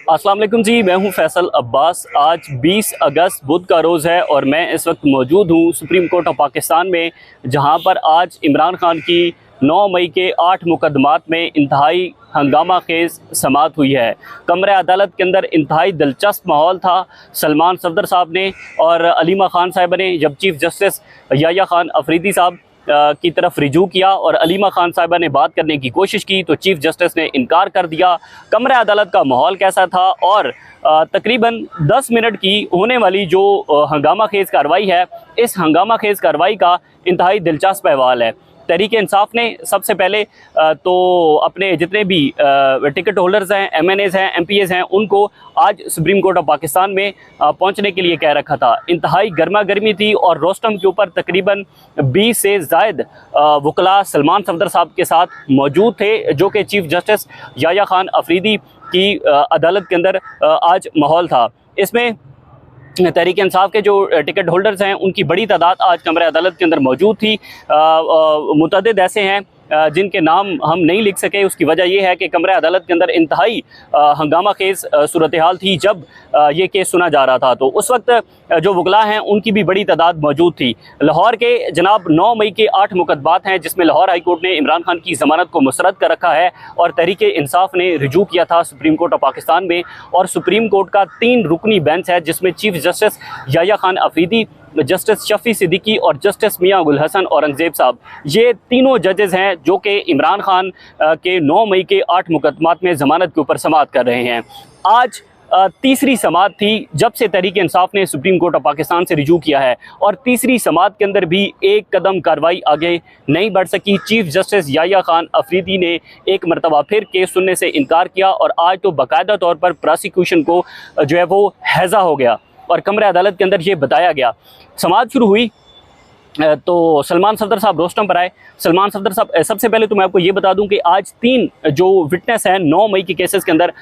अस्सलाम वालेकुम जी, मैं हूं फैसल अब्बास। आज 20 अगस्त बुध का रोज़ है और मैं इस वक्त मौजूद हूं सुप्रीम कोर्ट ऑफ पाकिस्तान में, जहां पर आज इमरान खान की 9 मई के 8 मुकदमात में इंतहाई हंगामा खेज समाअत हुई है। कमरे अदालत के अंदर इंतहाई दिलचस्प माहौल था। सलमान सफदर साहब ने और अलीमा खान साहिबा ने जब चीफ जस्टिस याह्या खान अफरीदी साहब की तरफ रिजू किया और अलीमा खान साहिबा ने बात करने की कोशिश की तो चीफ जस्टिस ने इनकार कर दिया। कमरे अदालत का माहौल कैसा था और तकरीबन 10 मिनट की होने वाली जो हंगामा खेज कार्रवाई है, इस हंगामा खेज कार्रवाई का इंतहाई दिलचस्प अहवाल है। तहरीक इंसाफ ने सबसे पहले तो अपने जितने भी टिकट होल्डर्स हैं, MNAs हैं, MPAs हैं, उनको आज सुप्रीम कोर्ट ऑफ पाकिस्तान में पहुंचने के लिए कह रखा था। इंतहाई गर्मा गर्मी थी और रोस्टम के ऊपर तकरीबन 20 से ज़ायद वकला सलमान सफदर साहब के साथ मौजूद थे, जो कि चीफ जस्टिस याह्या खान अफरीदी की अदालत के अंदर आज माहौल था। इसमें तहरीक इंसाफ के जो टिकट होल्डर्स हैं उनकी बड़ी तादाद आज कमरे अदालत के अंदर मौजूद थी। मुतअद्दिद ऐसे हैं जिनके नाम हम नहीं लिख सके। उसकी वजह यह है कि कमरे अदालत के अंदर इंतहाई हंगामा खेज सूरत हाल थी जब ये केस सुना जा रहा था। तो उस वक्त जो वकला हैं उनकी भी बड़ी तादाद मौजूद थी। लाहौर के जनाब 9 मई के 8 मुकदमात हैं, जिसमें लाहौर हाई कोर्ट ने इमरान खान की ज़मानत को मुस्तरद कर रखा है और तहरीक इंसाफ ने रिजू किया था सुप्रीम कोर्ट ऑफ पाकिस्तान में। और सुप्रीम कोर्ट का 3 रुकनी बेंच है, जिसमें chief justice Yahya Khan Afridi, justice Shafi Siddiqui और जस्टिस मियां गुल हसन औरंगजेब साहब, ये तीनों जजेस हैं जो कि इमरान खान के 9 मई के 8 मुकदमात में ज़मानत के ऊपर समाअत कर रहे हैं। आज तीसरी समाअत थी जब से तहरीक इंसाफ ने सुप्रीम कोर्ट ऑफ पाकिस्तान से रिजू किया है और तीसरी समाअत के अंदर भी एक कदम कार्रवाई आगे नहीं बढ़ सकी। चीफ जस्टिस याह्या खान अफरीदी ने एक मरतबा फिर केस सुनने से इनकार किया और आज तो बाकायदा तौर पर प्रोसिक्यूशन को जो है वो हैज़ा हो गया और कमरे अदालत के अंदर ये बताया गया। समाअत शुरू हुई तो सलमान सफदर साहब रोस्टम पर आए। सलमान सफदर साहब, सबसे पहले तो मैं आपको ये बता दूं कि आज 3 जो विटनेस हैं 9 मई के केसेस के अंदर,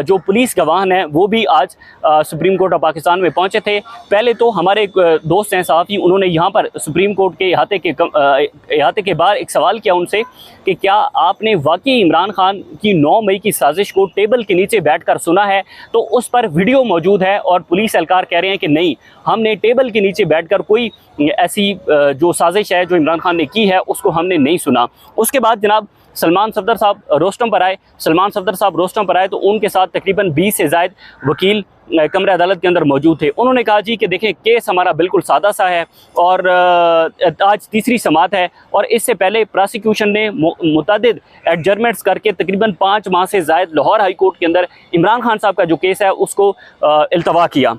जो पुलिस गवाह हैं वो भी आज सुप्रीम कोर्ट ऑफ पाकिस्तान में पहुंचे थे। पहले तो हमारे एक दोस्त हैं सहाफ़ी, उन्होंने यहाँ पर सुप्रीम कोर्ट के अहाते के बाहर एक सवाल किया उनसे कि क्या आपने वाकई इमरान खान की 9 मई की साजिश को टेबल के नीचे बैठ कर सुना है? तो उस पर वीडियो मौजूद है और पुलिस एहलकार कह रहे हैं कि नहीं, हमने टेबल के नीचे बैठ कर कोई ऐसी जो साजिश है जो इमरान खान ने की है उसको हमने नहीं सुना। उसके बाद जनाब सलमान सफदर साहब रोस्टम पर आए। सलमान सफदर साहब रोस्टम पर आए तो उनके साथ तकरीबन 20 से ज़ायद वकील कमरे अदालत के अंदर मौजूद थे। उन्होंने कहा जी कि देखें, केस हमारा बिल्कुल सादा सा है और आज तीसरी समाअत है और इससे पहले प्रोसिक्यूशन ने मुतअद्दिद एडजर्नमेंट्स करके तकरीबन 5 माह से ज़ायद लाहौर हाई कोर्ट के अंदर इमरान खान साहब का जो केस है उसको इल्तवा किया।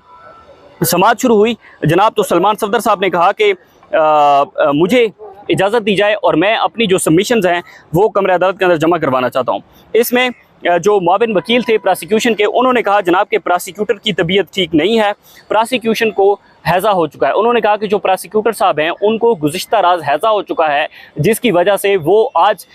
समाअत शुरू हुई जनाब, तो सलमान सफदर साहब ने कहा कि मुझे इजाज़त दी जाए और मैं अपनी जो सबमिशंस हैं वो कमरे अदालत के अंदर जमा करवाना चाहता हूँ। इसमें जो मुआविन वकील थे प्रोसिक्यूशन के, उन्होंने कहा जनाब के प्रोसिक्यूटर की तबीयत ठीक नहीं है, प्रोसिक्यूशन को हैज़ा हो चुका है। उन्होंने कहा कि जो प्रोसिक्यूटर साहब हैं उनको गुज़िश्ता राज हैज़ा हो चुका है, जिसकी वजह से वो आज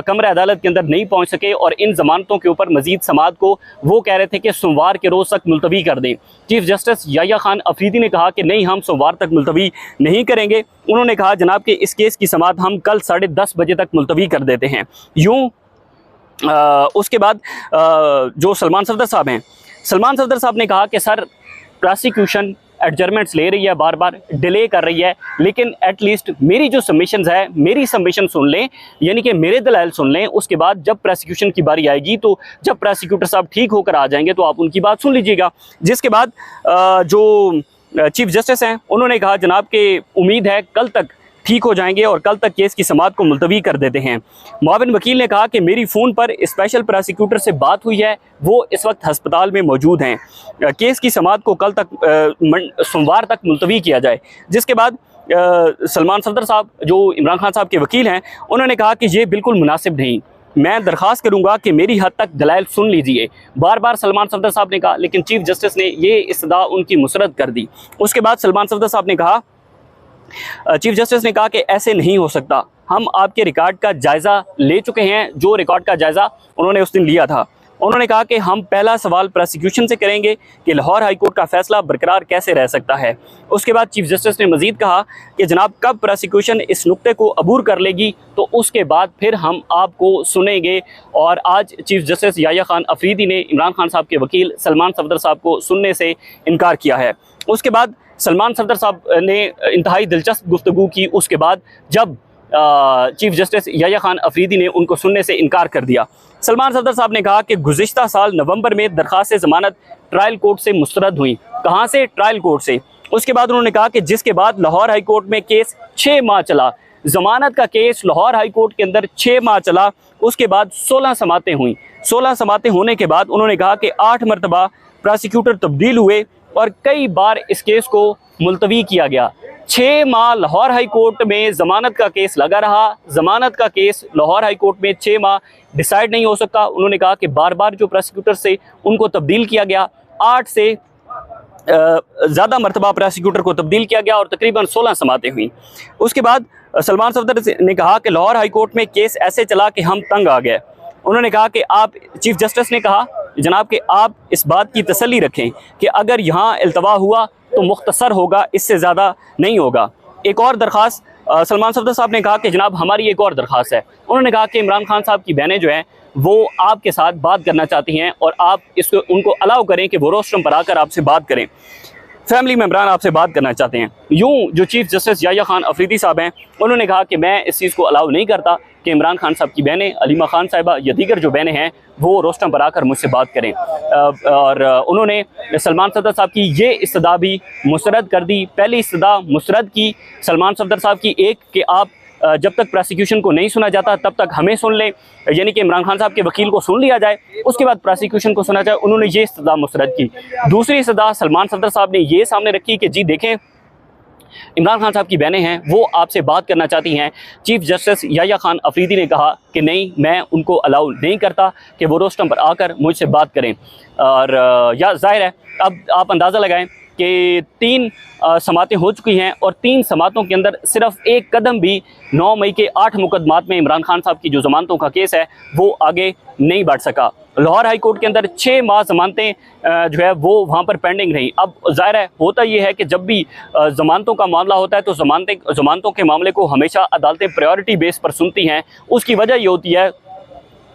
कमरे अदालत के अंदर नहीं पहुंच सके और इन ज़मानतों के ऊपर मज़ीद समाअत को वो कह रहे थे कि सोमवार के रोज़ तक मुलतवी कर दें। चीफ जस्टिस याह्या खान अफरीदी ने कहा कि नहीं, हम सोमवार तक मुलतवी नहीं करेंगे। उन्होंने कहा जनाब कि इस केस की समाअत हम कल 10:30 बजे तक मुलतवी कर देते हैं। यूँ उसके बाद जो सलमान सफदर साहब हैं, सलमान सफदर साहब ने कहा कि सर, प्रोसिक्यूशन एडजर्नमेंट्स ले रही है, बार बार डिले कर रही है, लेकिन एटलीस्ट मेरी जो सबमिशंस है, मेरी सबमिशन सुन लें, यानी कि मेरे दलाइल सुन लें। उसके बाद जब प्रोसिक्यूशन की बारी आएगी तो जब प्रोसिक्यूटर साहब ठीक होकर आ जाएंगे तो आप उनकी बात सुन लीजिएगा। जिसके बाद जो चीफ जस्टिस हैं उन्होंने कहा जनाब कि उम्मीद है कल तक ठीक हो जाएंगे और कल तक केस की समाअत को मुलतवी कर देते हैं। मुआविन वकील ने कहा कि मेरी फ़ोन पर स्पेशल प्रोसिक्यूटर से बात हुई है, वो इस वक्त हस्पताल में मौजूद हैं, केस की समाअत को कल तक सोमवार तक मुलतवी किया जाए। जिसके बाद सलमान सफदर साहब जो इमरान खान साहब के वकील हैं, उन्होंने कहा कि ये बिल्कुल मुनासिब नहीं, मैं दरख्वास्त करूंगा कि मेरी हद तक दलाइल सुन लीजिए। बार बार सलमान सफदर साहब ने कहा, लेकिन चीफ जस्टिस ने ये इस्तदा उनकी मुसरत कर दी। उसके बाद सलमान सफदर साहब ने कहा, चीफ जस्टिस ने कहा कि ऐसे नहीं हो सकता, हम आपके रिकॉर्ड का जायज़ा ले चुके हैं। जो रिकॉर्ड का जायज़ा उन्होंने उस दिन लिया था उन्होंने कहा कि हम पहला सवाल प्रोसिक्यूशन से करेंगे कि लाहौर हाई कोर्ट का फैसला बरकरार कैसे रह सकता है। उसके बाद चीफ जस्टिस ने मजीद कहा कि जनाब कब प्रोसिक्यूशन इस नुक्ते को अबूर कर लेगी तो उसके बाद फिर हम आपको सुनेंगे। और आज चीफ जस्टिस याह्या खान अफरीदी ने इमरान खान साहब के वकील सलमान सफदर साहब को सुनने से इनकार किया है। उसके बाद सलमान सफदर साहब ने इंतहाई दिलचस्प गुफ्तगू की। उसके बाद जब चीफ जस्टिस याह्या खान अफरीदी ने उनको सुनने से इनकार कर दिया। सलमान सफदर साहब ने कहा कि गुज़िश्ता साल नवंबर में दरख्वास्त ज़मानत ट्रायल कोर्ट से मुस्तरद हुई। कहाँ से? ट्रायल कोर्ट से। उसके बाद उन्होंने कहा कि जिसके बाद लाहौर हाई कोर्ट में केस 6 माह चला। ज़मानत का केस लाहौर हाई कोर्ट के अंदर 6 माह चला। उसके बाद 16 समातें हुई। 16 समातें होने के बाद उन्होंने कहा कि 8 मरतबा प्रोसिक्यूटर तब्दील हुए और कई बार इस केस को मुलतवी किया गया। 6 माह लाहौर हाई कोर्ट में ज़मानत का केस लगा रहा। ज़मानत का केस लाहौर हाई कोर्ट में 6 माह डिसाइड नहीं हो सका। उन्होंने कहा कि बार बार जो प्रोसिक्यूटर से उनको तब्दील किया गया, 8 से ज़्यादा मरतबा प्रोसिक्यूटर को तब्दील किया गया और तकरीबन 16 समातें हुई। उसके बाद सलमान सफदर ने कहा कि लाहौर हाई कोर्ट में केस ऐसे चला कि हम तंग आ गए। उन्होंने कहा कि आप, चीफ जस्टिस ने कहा जनाब कि आप इस बात की तसल्ली रखें कि अगर यहाँ इल्तवा हुआ तो मुख्तसर होगा, इससे ज़्यादा नहीं होगा। एक और दरख्वास्त सलमान सफदर साहब ने कहा कि जनाब हमारी एक और दरख्वास्त है। उन्होंने कहा कि इमरान खान साहब की बहनें जो हैं वो आपके साथ बात करना चाहती हैं और आप इसको उनको अलाउ करें कि वो रोस्ट्रम पर आकर आपसे बात करें। फैमिली मेम्बरान आपसे बात करना चाहते हैं। यूँ जो चीफ जस्टिस याह्या खान अफरीदी साहब हैं उन्होंने कहा कि मैं इस चीज़ को अलाउ नहीं करता कि इमरान खान साहब की बहनें, अलीमा खान साहिबा या दीगर जो बहनें हैं वो रोस्टम पर आकर मुझसे बात करें। और उन्होंने सलमान सफदर साहब की ये इस्तदा भी मुस्तरद कर दी। पहली इस्तदा मुस्तरद की सलमान सफदर साहब की एक कि आप जब तक प्रोसिक्यूशन को नहीं सुना जाता तब तक हमें सुन लें, यानी कि इमरान खान साहब के वकील को सुन लिया जाए, उसके बाद प्रोसिक्यूशन को सुना जाए। उन्होंने ये इस्तदा मुस्तरद की। दूसरी इस्तदा सलमान सफदर साहब ने ये सामने रखी कि जी देखें इमरान खान साहब की बहनें हैं वो आपसे बात करना चाहती हैं। चीफ जस्टिस याह्या खान अफरीदी ने कहा कि नहीं, मैं उनको अलाउ नहीं करता कि वो रोस्टम पर आकर मुझसे बात करें। और या जाहिर है अब आप अंदाज़ा लगाएं कि 3 समातें हो चुकी हैं और 3 समातों के अंदर सिर्फ एक कदम भी 9 मई के 8 मुकदमात में इमरान खान साहब की जो ज़मानतों का केस है वो आगे नहीं बढ़ सका। लाहौर हाई कोर्ट के अंदर 6 माह ज़मानतें जो है वो वहाँ पर पेंडिंग रहीं। अब ज़ाहिर है होता ये है कि जब भी ज़मानतों का मामला होता है तो ज़मानतों के मामले को हमेशा अदालतें प्रायोरिटी बेस पर सुनती हैं। उसकी वजह ये होती है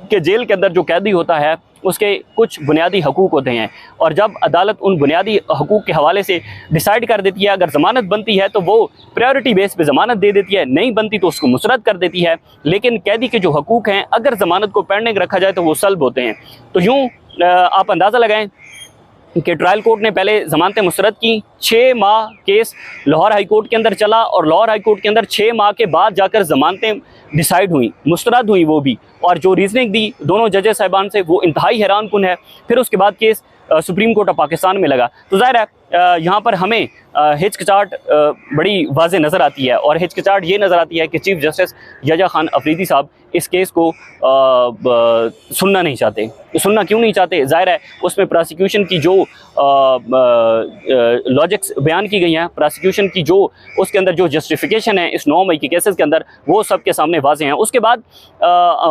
कि जेल के अंदर जो कैदी होता है उसके कुछ बुनियादी हकूक़ होते हैं और जब अदालत उन बुनियादी हकूक़ के हवाले से डिसाइड कर देती है, अगर ज़मानत बनती है तो वो प्रायोरिटी बेस पे ज़मानत दे देती है, नहीं बनती तो उसको मुस्तरद कर देती है। लेकिन कैदी के जो हकूक़ हैं अगर ज़मानत को पेंडिंग रखा जाए तो वो सल्ब होते हैं। तो यूँ आप अंदाज़ा लगाएं कि ट्रायल कोर्ट ने पहले ज़मानतें मुस्तरद की। 6 माह केस लाहौर हाई कोर्ट के अंदर चला और लाहौर हाई कोर्ट के अंदर 6 माह के बाद जाकर ज़मानतें डिसाइड हुई, मुस्तरद हुई वो भी, और जो रीजनिंग दी दोनों जजेस साहिबान से वो इंतहाई हैरान कुन है। फिर उसके बाद case supreme court of Pakistan में लगा। तो ज़ाहिर है यहाँ पर हमें हिचकिचाहट बड़ी वाज़े नज़र आती है और हिचकिचाहट ये नज़र आती है कि चीफ जस्टिस याह्या खान अफरीदी साहब इस केस को सुनना नहीं चाहते। सुनना क्यों नहीं चाहते? ज़ाहिर है उसमें प्रोसिक्यूशन की जो लॉजिक्स बयान की गई हैं, प्रोसिक्यूशन की जो उसके अंदर जो जस्टिफिकेशन है इस 9 मई के केसेस के अंदर वो सब के सामने वाज़े हैं। उसके बाद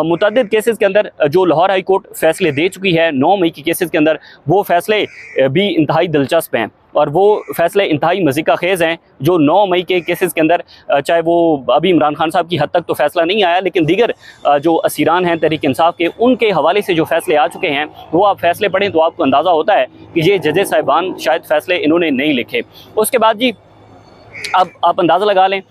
मुतअद्दिद केसेस के अंदर जो लाहौर हाई कोर्ट फैसले दे चुकी है 9 मई के केसेस के अंदर, वो फैसले भी इंतहाई दिलचस्प हैं और वो फैसले इंतहाई मज़ीका खेज़ हैं। जो 9 मई के केसेस के अंदर, चाहे वो अभी इमरान खान साहब की हद तक तो फैसला नहीं आया, लेकिन दीगर जो असीरान हैं तहरीक इंसाफ के, उनके हवाले से जो फैसले आ चुके हैं वो आप फैसले पढ़ें तो आपको अंदाज़ा होता है कि ये जजेस साहिबान शायद फैसले इन्होंने नहीं लिखे। उसके बाद जी अब आप अंदाज़ा लगा लें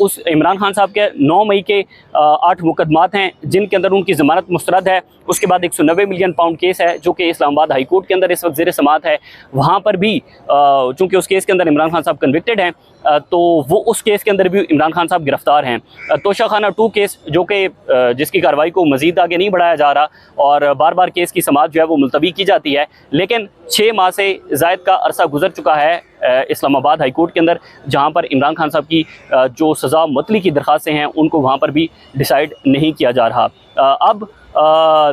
उस इमरान खान साहब के 9 मई के 8 मुकदमात हैं जिनके अंदर उनकी ज़मानत मुस्तरद है। उसके बाद 190 मिलियन पाउंड केस है जो कि इस्लामाबाद हाई कोर्ट के अंदर इस वक्त ज़ेर समाअत है। वहाँ पर भी चूँकि उस केस के अंदर इमरान खान साहब कन्विक्टेड हैं तो वो उस केस के अंदर भी इमरान खान साहब गिरफ़्तार हैं। तोशाखाना 2 केस जो कि जिसकी कार्रवाई को मज़ीद आगे नहीं बढ़ाया जा रहा और बार बार केस की समाअत जो है वो मुलतवी की जाती है, लेकिन 6 माह से ज़ायद का अरसा गुजर चुका है इस्लामाबाद हाई कोर्ट के अंदर, जहाँ पर इमरान खान साहब की जो सज़ा मुअत्तली की दरख्वास्तें हैं उनको वहाँ पर भी डिसाइड नहीं किया जा रहा। अब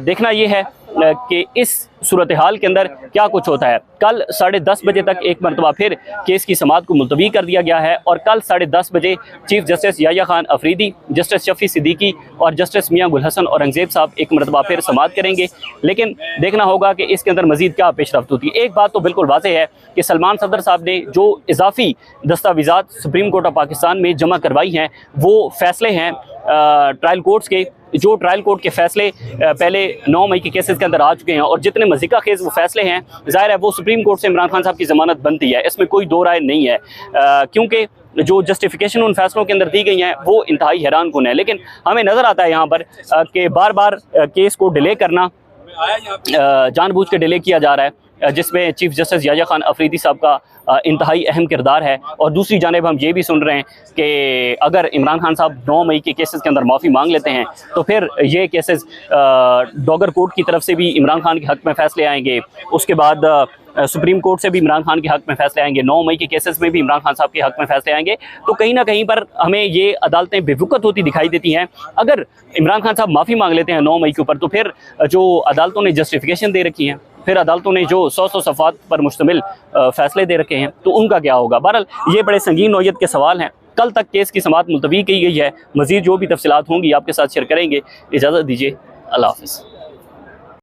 देखना ये है कि इस सूरत हाल के अंदर क्या कुछ होता है। कल 10:30 बजे तक एक मरतबा फिर केस की समाअत को मुलतवी कर दिया गया है और कल 10:30 बजे chief justice Yahya Khan Afridi, justice Shafi Siddiqui और जस्टिस मियां गुल हसन औरंगजेब साहब एक मरतबा फिर समाअत करेंगे। लेकिन देखना होगा कि इसके अंदर मजीद क्या पेशरफ्त होती है। एक बात तो बिल्कुल वाज़ेह है कि सलमान सदर साहब ने जो इजाफी दस्तावेज़ात सुप्रीम कोर्ट ऑफ पाकिस्तान में जमा करवाई हैं वो फैसले हैं ट्रायल कोर्ट्स के, जो ट्रायल कोर्ट के फैसले पहले 9 मई के केसेस के अंदर आ चुके हैं और जितने मज़ीका खेज़ वो फैसले हैं, ज़ाहिर है वो सुप्रीम कोर्ट से इमरान खान साहब की ज़मानत बनती है, इसमें कोई दो राय नहीं है। क्योंकि जो जस्टिफिकेशन उन फैसलों के अंदर दी गई हैं वो इंतहाई हैरान कुन है। लेकिन हमें नज़र आता है यहाँ पर कि बार बार केस को डिले करना, जानबूझ के डिले किया जा रहा है, जिसमें चीफ जस्टिस याह्या खान अफरीदी साहब का इंतहाई अहम किरदार है। और दूसरी जानिब हम ये भी सुन रहे हैं कि अगर इमरान खान साहब 9 मई के केसेस के अंदर माफ़ी मांग लेते हैं तो फिर ये केसेस डॉगर कोर्ट की तरफ से भी इमरान खान के हक़ में फ़ैसले आएंगे, उसके बाद सुप्रीम कोर्ट से भी इमरान खान के हक़ में फ़ैसले आएंगे, 9 मई के केसेस में भी इमरान खान साहब के हक़ में फ़ैसले आएंगे। तो कहीं ना कहीं पर हमें ये अदालतें बेवकूफ़ होती दिखाई देती हैं। अगर इमरान खान साहब माफ़ी मांग लेते हैं 9 मई के ऊपर तो फिर जो अदालतों ने जस्टिफिकेशन दे रखी हैं, फिर अदालतों ने जो 100 सफ़ात पर मुश्तमिल फ़ैसले दे रखे हैं तो उनका क्या होगा। बहरहाल ये बड़े संगीन नौयत के सवाल हैं। कल तक केस की समाअत मुलतवी की गई है। मज़ीद जो भी तफसीलात होंगी आपके साथ शेयर करेंगे। इजाज़त दीजिए, अल्लाह हाफ़िज़।